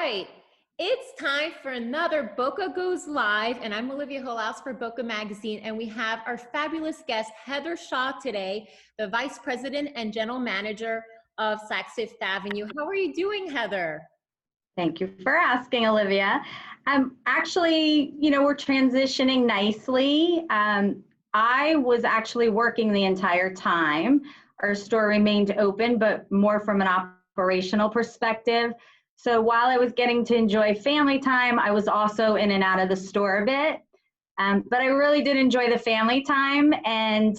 right. It's time for another Boca Goes Live, and I'm Olivia Hollaus for Boca Magazine, and we have our fabulous guest, Heather Shaw, today, the Vice President and General Manager of Saks Fifth Avenue. How are you doing, Heather? Thank you for asking, Olivia. Actually, we're transitioning nicely. I was actually working the entire time. Our store remained open, but more from an operational perspective. So while I was getting to enjoy family time, I was also in and out of the store a bit. But I really did enjoy the family time. And,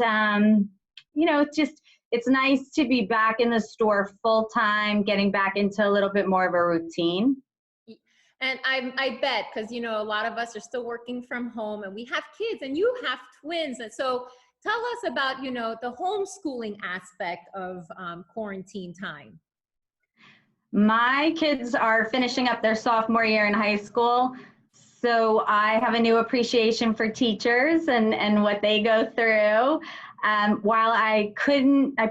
it's nice to be back in the store full time, getting back into a little bit more of a routine. And I bet, because, a lot of us are still working from home and we have kids and you have twins. And so tell us about, the homeschooling aspect of quarantine time. My kids are finishing up their sophomore year in high school, so I have a new appreciation for teachers and what they go through. While I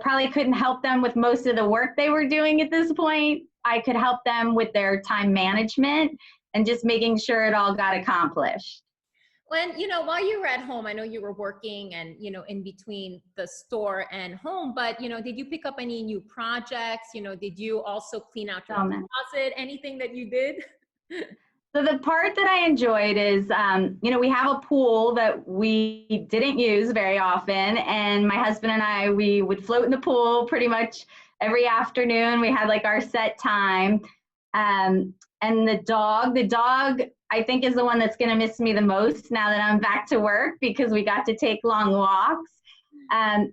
probably couldn't help them with most of the work they were doing at this point, I could help them with their time management and just making sure it all got accomplished. When, while you were at home, I know you were working and, in between the store and home, but, did you pick up any new projects? Did you also clean out your closet? Anything that you did? So the part that I enjoyed is, we have a pool that we didn't use very often. And my husband and I, we would float in the pool pretty much every afternoon. We had like our set time. And the dog, I think, is the one that's going to miss me the most now that I'm back to work, because we got to take long walks.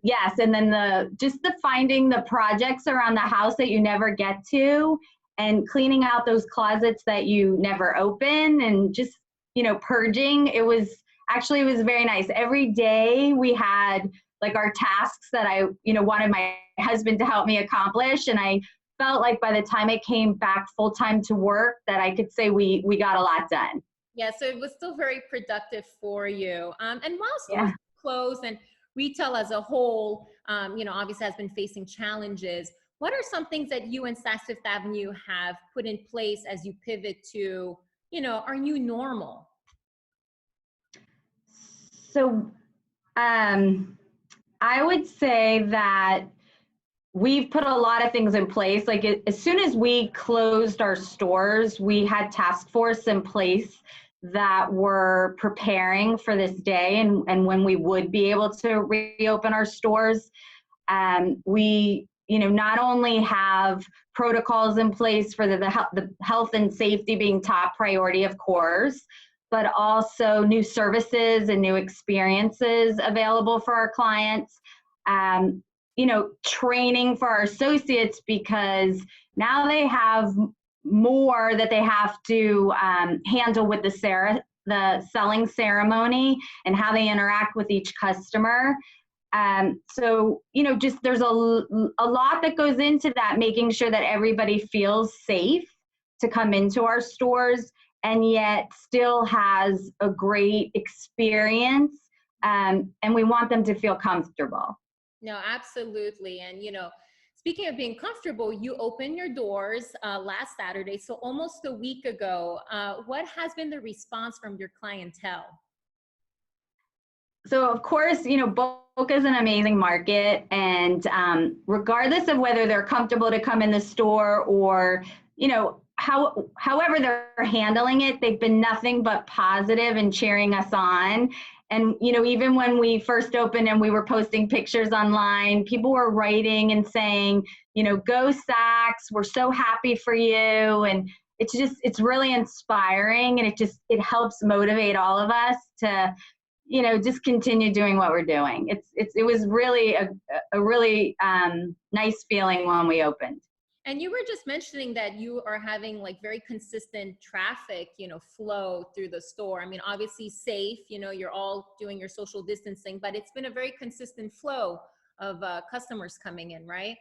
Yes, and then just finding the projects around the house that you never get to, and cleaning out those closets that you never open, and just, purging. It was very nice. Every day we had like our tasks that I, wanted my husband to help me accomplish. And I felt like by the time I came back full time to work that I could say we got a lot done. Yeah, so it was still very productive for you. And while stores closed and retail as a whole, obviously has been facing challenges, what are some things that you and Saks Fifth Avenue have put in place as you pivot to, our new normal? So I would say that we've put a lot of things in place. Like as soon as we closed our stores, we had task force in place that were preparing for this day and when we would be able to reopen our stores. We, not only have protocols in place for the health and safety being top priority, of course, but also new services and new experiences available for our clients. Training for our associates, because now they have more that they have to handle with the selling ceremony and how they interact with each customer. So, there's a lot that goes into that, making sure that everybody feels safe to come into our stores and yet still has a great experience. And we want them to feel comfortable. No, absolutely. And, speaking of being comfortable, you opened your doors last Saturday, so almost a week ago. What has been the response from your clientele? So, of course, Boca is an amazing market. And regardless of whether they're comfortable to come in the store or, however they're handling it, they've been nothing but positive and cheering us on. And, even when we first opened and we were posting pictures online, people were writing and saying, go Saks, we're so happy for you. And it's really inspiring. And it helps motivate all of us to, just continue doing what we're doing. It was really a really nice feeling when we opened. And you were just mentioning that you are having like very consistent traffic, flow through the store. I mean, obviously safe, you're all doing your social distancing, but it's been a very consistent flow of customers coming in, right?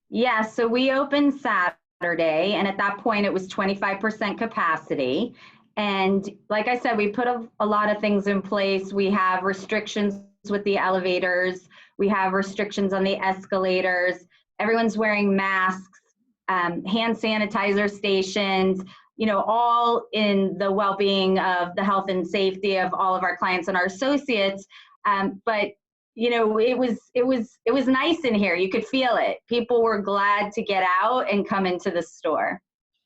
Yeah, so we opened Saturday, and at that point it was 25% capacity. And like I said, we put a lot of things in place. We have restrictions with the elevators. We have restrictions on the escalators. Everyone's wearing masks. hand sanitizer stations, you know, all in the well-being of the health and safety of all of our clients and our associates. But you know, it was nice in here. You could feel it. People were glad to get out and come into the store.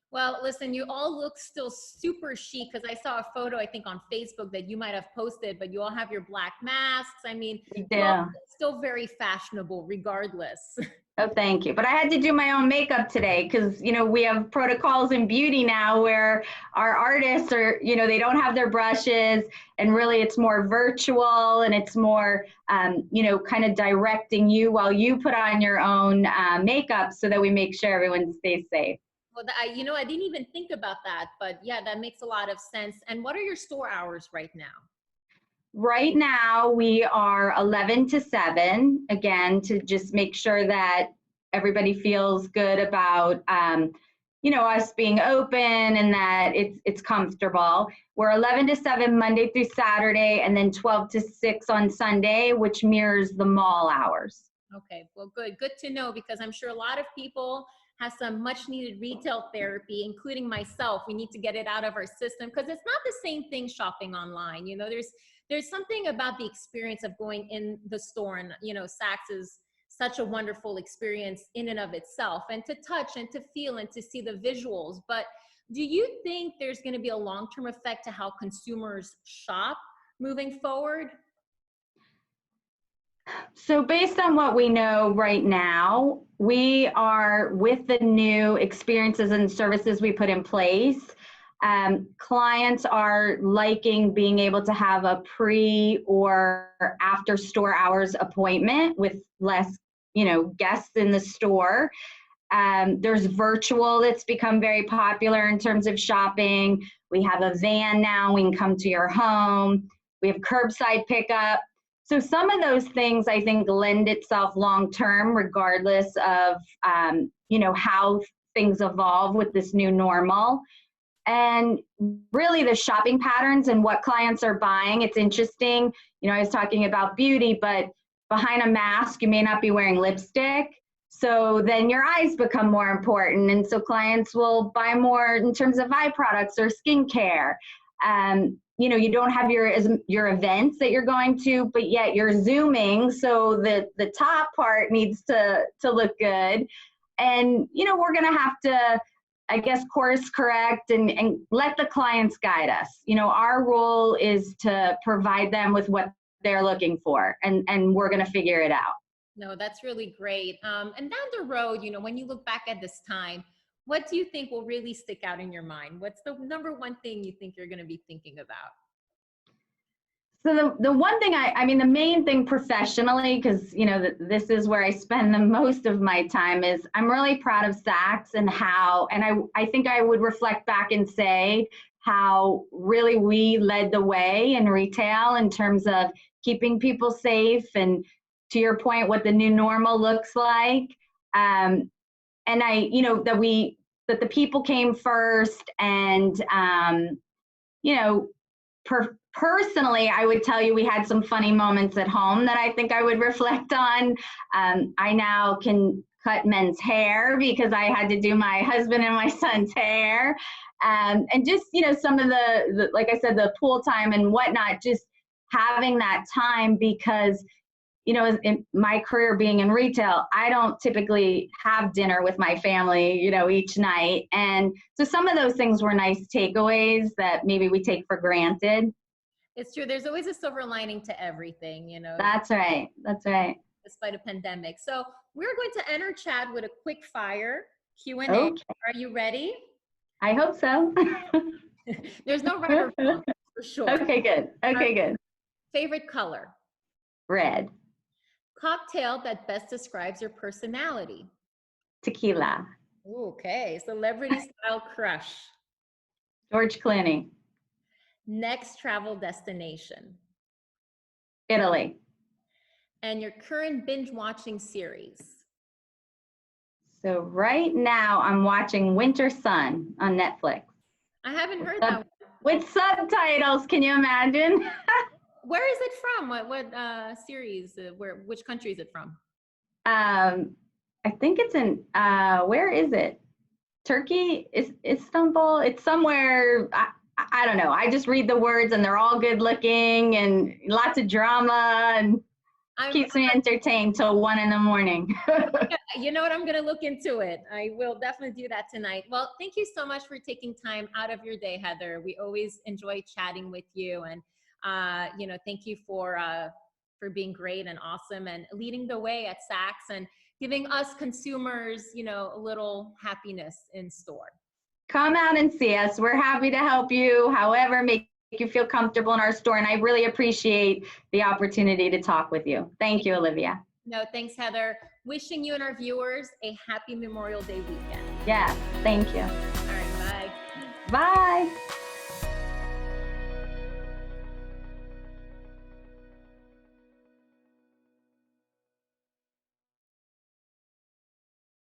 Well, listen, you all look still super chic, because I saw a photo, I think on Facebook, that you might have posted, but you all have your black masks. I mean, you all look still very fashionable regardless. Oh, thank you. But I had to do my own makeup today because, you know, we have protocols in beauty now where our artists are, you know, they don't have their brushes, and really it's more virtual, and it's more, you know, kind of directing you while you put on your own makeup so that we make sure everyone stays safe. Well, you know, I didn't even think about that, but yeah, that makes a lot of sense. And what are your store hours right now? Right now, we are 11 to 7, again, to just make sure that everybody feels good about, you know, us being open and that it's comfortable. We're 11 to 7 Monday through Saturday, and then 12 to 6 on Sunday, which mirrors the mall hours. Okay, well, good. Good to know, because I'm sure a lot of people have some much needed retail therapy, including myself. We need to get it out of our system, because it's not the same thing shopping online. You know, there's something about the experience of going in the store, and, you know, Saks is such a wonderful experience in and of itself, and to touch and to feel and to see the visuals. But do you think there's going to be a long-term effect to how consumers shop moving forward? So based on what we know right now, we are, with the new experiences and services we put in place, clients are liking being able to have a pre or after store hours appointment with less, you know, guests in the store. There's virtual that's become very popular in terms of shopping. We have a van now, we can come to your home. We have curbside pickup. So some of those things, I think, lend itself long-term, regardless of, you know, how things evolve with this new normal. And really the shopping patterns and what clients are buying, it's interesting. You know, I was talking about beauty, but behind a mask, you may not be wearing lipstick. So then your eyes become more important. And so clients will buy more in terms of eye products or skincare. You know, you don't have your events that you're going to, but yet you're Zooming. So the top part needs to look good. And, you know, we're going to have to, I guess, course correct and let the clients guide us. You know, our role is to provide them with what they're looking for, and we're going to figure it out. No, that's really great. And down the road, you know, when you look back at this time, what do you think will really stick out in your mind? What's the number one thing you think you're going to be thinking about? So the one thing I mean, the main thing professionally, because, you know, this is where I spend the most of my time, is I'm really proud of Saks and how, and I think I would reflect back and say how really we led the way in retail in terms of keeping people safe, and to your point, what the new normal looks like. And you know, that the people came first, and, you know, personally, I would tell you we had some funny moments at home that I think I would reflect on. I now can cut men's hair because I had to do my husband and my son's hair. And just, you know, some of the, like I said, the pool time and whatnot, just having that time, because, you know, in my career being in retail, I don't typically have dinner with my family, you know, each night. And so some of those things were nice takeaways that maybe we take for granted. It's true. There's always a silver lining to everything, you know. That's right. That's right. Despite a pandemic. So we're going to enter chat with a quick fire Q&A. Okay. Are you ready? I hope so. There's no right or wrong, for sure. Okay, good. Okay, good. Favorite color? Red. Cocktail that best describes your personality? Tequila. Okay. Celebrity style crush? George Clooney. Next travel destination? Italy. And your current binge watching series? So right now I'm watching Winter Sun on Netflix. I haven't heard that one. With subtitles, can you imagine? Where is it from? What series? Which country is it from? I think it's in, where is it? Turkey is Istanbul. It's somewhere. I don't know. I just read the words and they're all good looking and lots of drama and keeps me entertained till 1 a.m. You know what? I'm going to look into it. I will definitely do that tonight. Well, thank you so much for taking time out of your day, Heather. We always enjoy chatting with you, and you know, thank you for being great and awesome and leading the way at Saks and giving us consumers, you know, a little happiness in store. Come out and see us. We're happy to help you, however, make you feel comfortable in our store. And I really appreciate the opportunity to talk with you. Thank you, Olivia. No, thanks, Heather. Wishing you and our viewers a happy Memorial Day weekend. Yes, thank you. All right, bye. Bye.